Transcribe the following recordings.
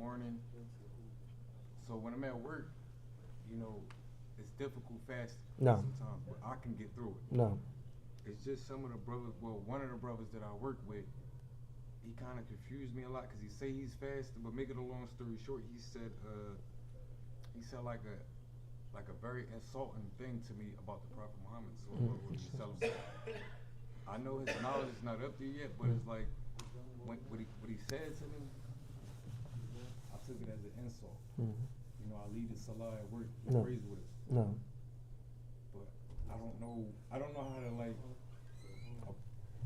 morning. So when I'm at work, it's difficult fasting No. sometimes, but I can get through it. No. It's just some of the brothers, one of the brothers that I work with, he kind of confused me a lot because he say he's fasting, but make it a long story short, he said like a very insulting thing to me about the Prophet Muhammad. I know his knowledge is not up there yet, but it's like what he said to me, I took it as an insult. I lead the salah at work, he prays with us. No. But I don't know how to like.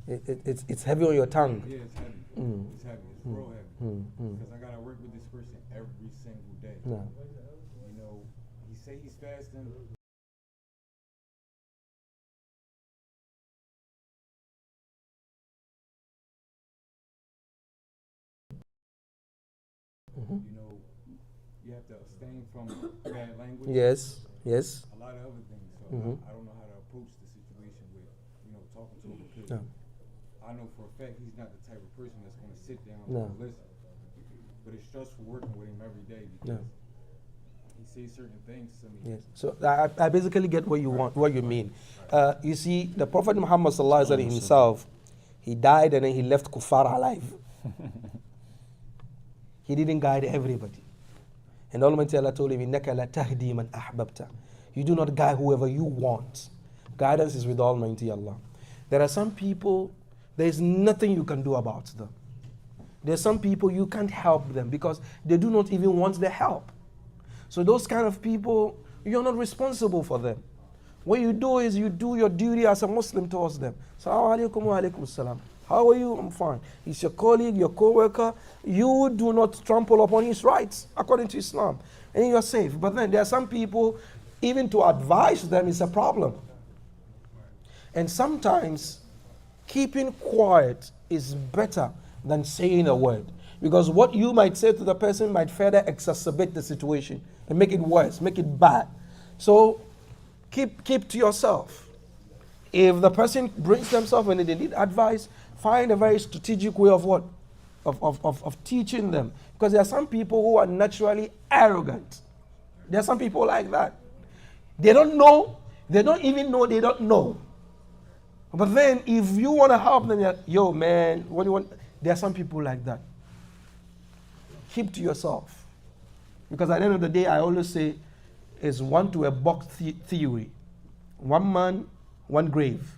It's heavy on your tongue. Yeah, it's heavy. It's heavy. It's real heavy. Because I gotta work with this person every single day. No. He say he's fasting. You have to abstain from bad language. Yes. A lot of other things. So I don't know how to approach the situation with, talking to him because I know for a fact he's not the type of person that's going to sit down and listen. But it's stressful working with him every day because he says certain things to me. Yes. So I basically get what you want, what you mean. You see, the Prophet Muhammad sallallahu alaihi wasallam himself, he died and then he left kuffar alive. He didn't guide everybody. And Almighty Allah told him, إِنَّكَ لَتَهْدِي مَنْ أَحْبَبْتَ. You do not guide whoever you want. Guidance is with Almighty Allah. There are some people, there is nothing you can do about them. There are some people you can't help them because they do not even want the help. So those kind of people, you're not responsible for them. What you do is you do your duty as a Muslim towards them. Assalamu alaikum wa alaikum assalam. How are you? I'm fine. He's your colleague, your co-worker. You do not trample upon his rights according to Islam. And you're safe. But then there are some people, even to advise them is a problem. And sometimes keeping quiet is better than saying a word. Because what you might say to the person might further exacerbate the situation and make it worse, make it bad. So keep to yourself. If the person brings themselves and they need advice, find a very strategic way of what? Of teaching them. Because there are some people who are naturally arrogant. There are some people like that. They don't know. They don't even know they don't know. But then if you want to help them, yo man, what do you want? There are some people like that. Keep to yourself. Because at the end of the day, I always say, it's one to a box theory. One man, one grave.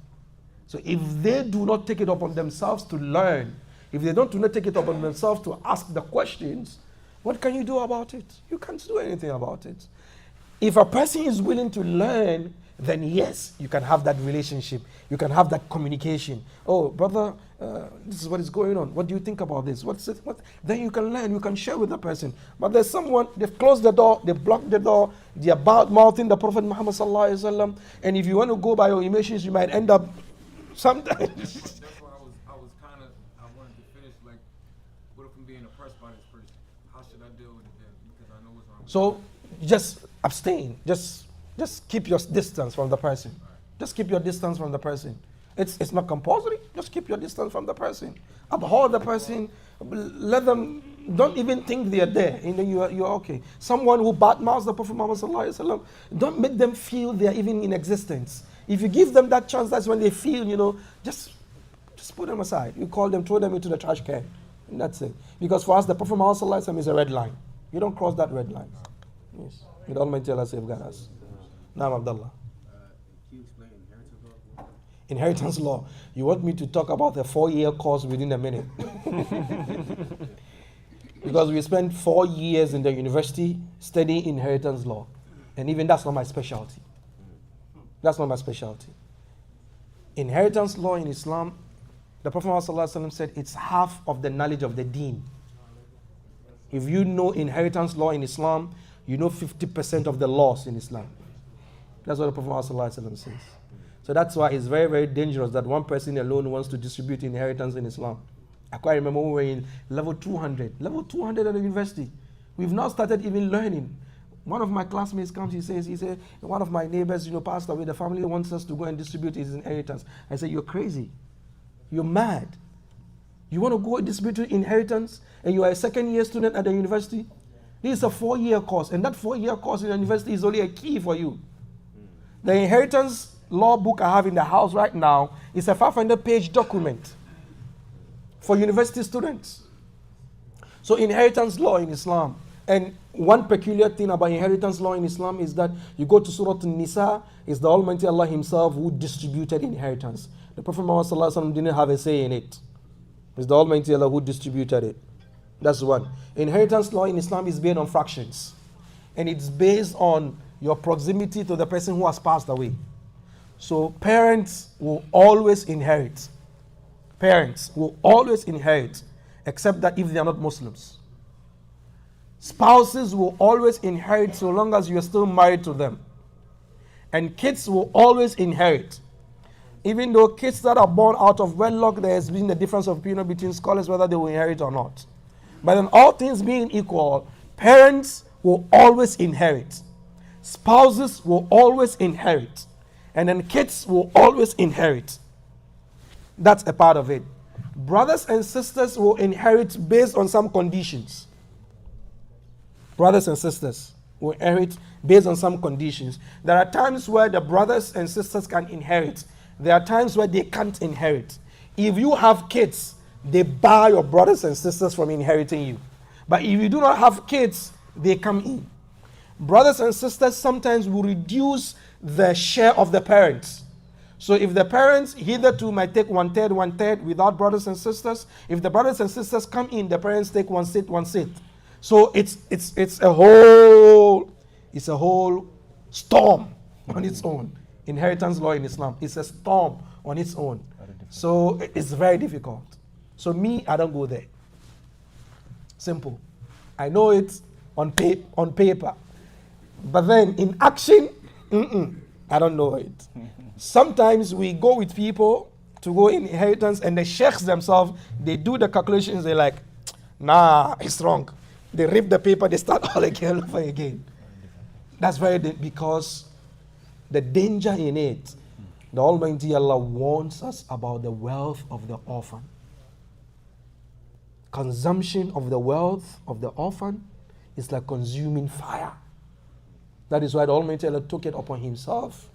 So if they do not take it upon themselves to learn, if they do not take it upon themselves to ask the questions, what can you do about it? You can't do anything about it. If a person is willing to learn, then yes, you can have that relationship. You can have that communication. Oh, brother, this is what is going on. What do you think about this? What's it? What? Then you can learn. You can share with the person. But there's someone, they've closed the door, they've blocked the door, they're mouthing the Prophet Muhammad sallallahu alaihi wasallam. And if you want to go by your emotions, you might end up sometimes. That's why I wanted to finish, like, what if I'm being oppressed by this person? How should I deal with it then? Because I know what's wrong. So just abstain. Just keep your distance from the person. Just keep your distance from the person. It's not compulsory. Just keep your distance from the person. Abhor the person. Let them, don't even think they are there. And then you're okay. Someone who badmouths the Prophet Muhammad sallallahu alaihi wasallam, don't make them feel they are even in existence. If you give them that chance, that's when they feel, just put them aside. You call them, throw them into the trash can. And that's it. Because for us, the Prophet Muhammad sallallahu alaihi wasallam is a red line. You don't cross that red line. Yes. May Almighty Allah safeguard us. Naam Abdullah. Can you explain inheritance law? Inheritance law. You want me to talk about a 4-year course within a minute? Because we spent 4 years in the university studying inheritance law. And even that's not my specialty. That's not my specialty. Inheritance law in Islam, the Prophet ﷺ said it's half of the knowledge of the deen. If you know inheritance law in Islam, you know 50% of the laws in Islam. That's what the Prophet ﷺ says. So that's why it's very, very dangerous that one person alone wants to distribute inheritance in Islam. I quite remember we were in level 200 at the university. We've now started even learning. One of my classmates comes, he says, one of my neighbors, passed away, the family wants us to go and distribute his inheritance. I said, you're crazy. You're mad. You want to go distribute inheritance and you are a second-year student at the university? This is a 4-year course, and that 4-year course in the university is only a key for you. The inheritance law book I have in the house right now is a 500-page document for university students. So inheritance law in Islam. And one peculiar thing about inheritance law in Islam is that you go to Surah An-Nisa, it's the Almighty Allah Himself who distributed inheritance. The Prophet Muhammad Sallallahu Alaihi Wasallam didn't have a say in it. It's the Almighty Allah who distributed it. That's one. Inheritance law in Islam is based on fractions. And it's based on your proximity to the person who has passed away. So parents will always inherit. Parents will always inherit, except that if they are not Muslims. Spouses will always inherit so long as you are still married to them. And kids will always inherit. Even though kids that are born out of wedlock, there has been a difference of opinion between scholars whether they will inherit or not. But in all things being equal, parents will always inherit. Spouses will always inherit. And then kids will always inherit. That's a part of it. Brothers and sisters will inherit based on some conditions. Brothers and sisters will inherit based on some conditions. There are times where the brothers and sisters can inherit. There are times where they can't inherit. If you have kids, they bar your brothers and sisters from inheriting you. But if you do not have kids, they come in. Brothers and sisters sometimes will reduce the share of the parents. So if the parents hitherto might take 1/3 without brothers and sisters, if the brothers and sisters come in, the parents take 1/6. So it's a whole storm on its own. Inheritance law in Islam, it's a storm on its own. So it's very difficult. So me, I don't go there. Simple. I know it on paper. But then in action, I don't know it. Sometimes we go with people to go in inheritance and the sheikhs themselves, they do the calculations, they're like, nah, it's wrong. They rip the paper, they start all again. That's because the danger in it, the Almighty Allah warns us about the wealth of the orphan. Consumption of the wealth of the orphan is like consuming fire. That is why the Almighty Allah took it upon Himself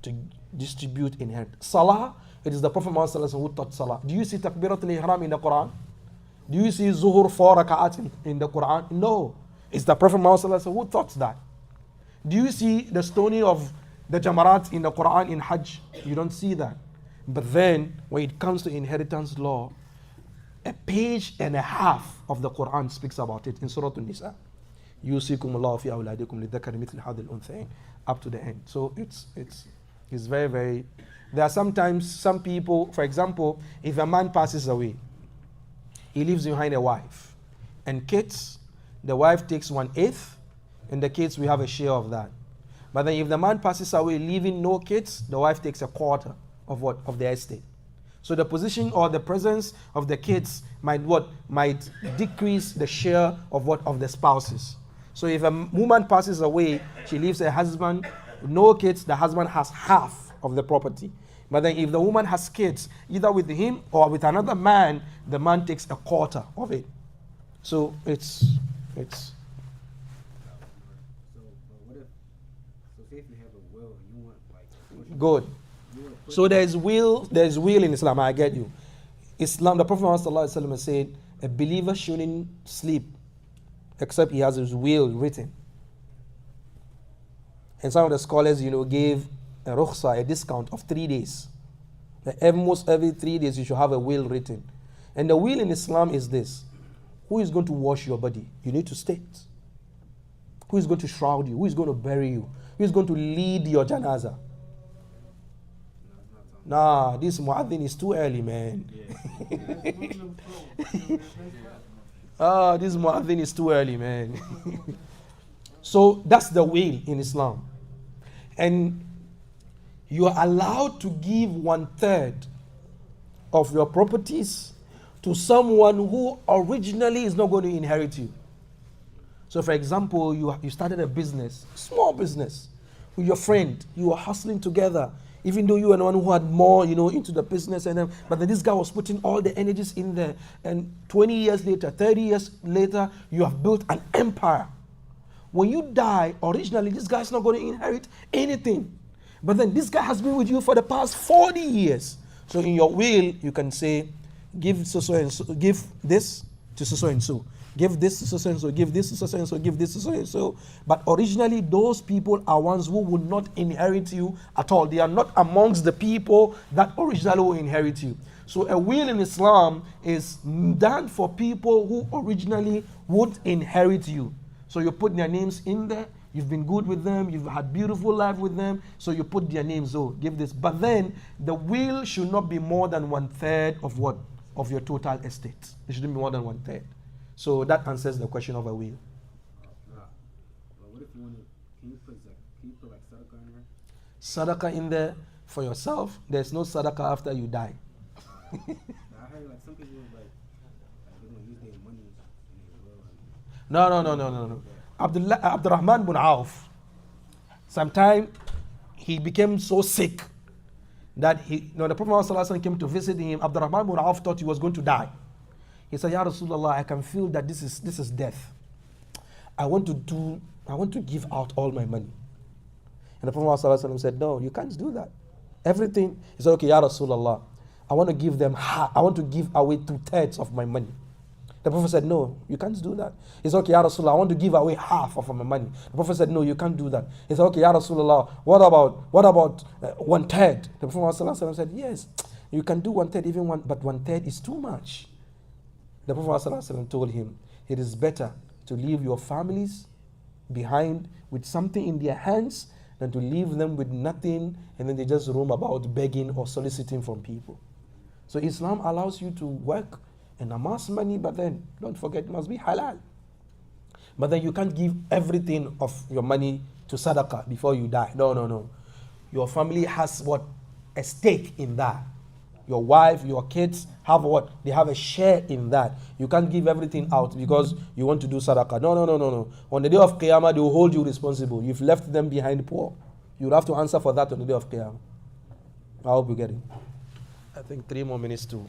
to distribute inheritance. Salah, it is the Prophet Muhammad who taught Salah. Do you see Takbiratul Ihram in the Quran? Do you see Zuhur 4 raka'at in the Quran? No. It's the Prophet Muhammad who taught that. Do you see the stoning of the Jamarat in the Quran in Hajj? You don't see that. But then, when it comes to inheritance law, a page and a half of the Quran speaks about it in Surah An-Nisa. يُوصِيكُمُ اللَّهُ فِي أَوْلَادِكُمْ لِلذَّكَرِ مِثْلِ حَظِّ الْأُنْثَيَيْنِ up to the end. So it's very, very... There are sometimes some people, for example, if a man passes away, he leaves behind a wife and kids, the wife takes 1/8, and the kids, we have a share of that. But then if the man passes away leaving no kids, the wife takes 1/4 of what? Of the estate. So the position or the presence of the kids might decrease the share of what? Of the spouses. So if a woman passes away, she leaves her husband, no kids, the husband has half of the property. But then if the woman has kids, either with him or with another man, the man takes 1/4 of it. So it's So, what if, so say if you have a will and you want, like, good. you want to put So there's will in Islam, I get you. Islam, the Prophet Muhammad said, a believer shouldn't sleep except he has his will written. And some of the scholars, gave a rukhsa, a discount of 3 days. That almost every 3 days you should have a will written. And the will in Islam is this. Who is going to wash your body? You need to state. Who is going to shroud you? Who is going to bury you? Who is going to lead your janaza? Nah, this muadhin is too early, man. This muadhin is too early, man. So that's the will in Islam. And you are allowed to give 1/3 of your properties to someone who originally is not going to inherit you. So for example, you started a business, small business, with your friend. You are hustling together. Even though you were the one who had more, into the business and then, but then this guy was putting all the energies in there. And 20 years later, 30 years later, you have built an empire. When you die, originally this guy's not going to inherit anything. But then this guy has been with you for the past 40 years. So in your will, you can say, give so and so, give this to so and so. Give this to so and so, give this to so and so, give this to so and so. But originally, those people are ones who would not inherit you at all. They are not amongst the people that originally will inherit you. So a will in Islam is done for people who originally would inherit you. So you put their names in there. You've been good with them. You've had beautiful life with them. So you put their names. Oh, give this. But then the will should not be more than 1/3 of what? Of your total estate. It shouldn't be more than 1/3. So that answers the question of a will. Well, what if you want to? Can you put like sadaqah in there? Sadaqah in there for yourself. There's no sadaqah after you die. I heard like some people like they want to use their money in their will. No. Abdurrahman bin Auf, sometime he became so sick that the Prophet ﷺ came to visit him. Abdurrahman bin Auf thought he was going to die. He said, Ya Rasulullah, I can feel that this is death. I want to give out all my money. And the Prophet ﷺ said, no, you can't do that. Everything. He said, okay, Ya Rasulullah, I want to give away 2/3 of my money. The Prophet said, no, you can't do that. He said, okay, Ya Rasulullah, I want to give away half of my money. The Prophet said, no, you can't do that. He said, okay, Ya Rasulullah, what about 1/3? The Prophet ﷺ said, yes, you can do 1/3, but 1/3 is too much. The Prophet ﷺ told him, it is better to leave your families behind with something in their hands than to leave them with nothing and then they just roam about begging or soliciting from people. So Islam allows you to work and amass money, but then don't forget it must be halal. But then you can't give everything of your money to sadaqah before you die. No. Your family has what? A stake in that. Your wife, your kids have what? They have a share in that. You can't give everything out because you want to do sadaqah. No. On the day of Qiyamah, they will hold you responsible. You've left them behind poor. You'll have to answer for that on the day of Qiyamah. I hope you get it. I think 3 more minutes to,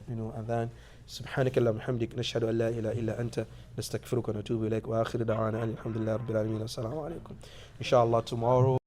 and then سبحانك اللهم وبحمدك نشهد أن لا إله إلا أنت نستغفرك ونتوب إليك وآخر دعوانا الحمد لله رب العالمين السلام عليكم. Inshallah tomorrow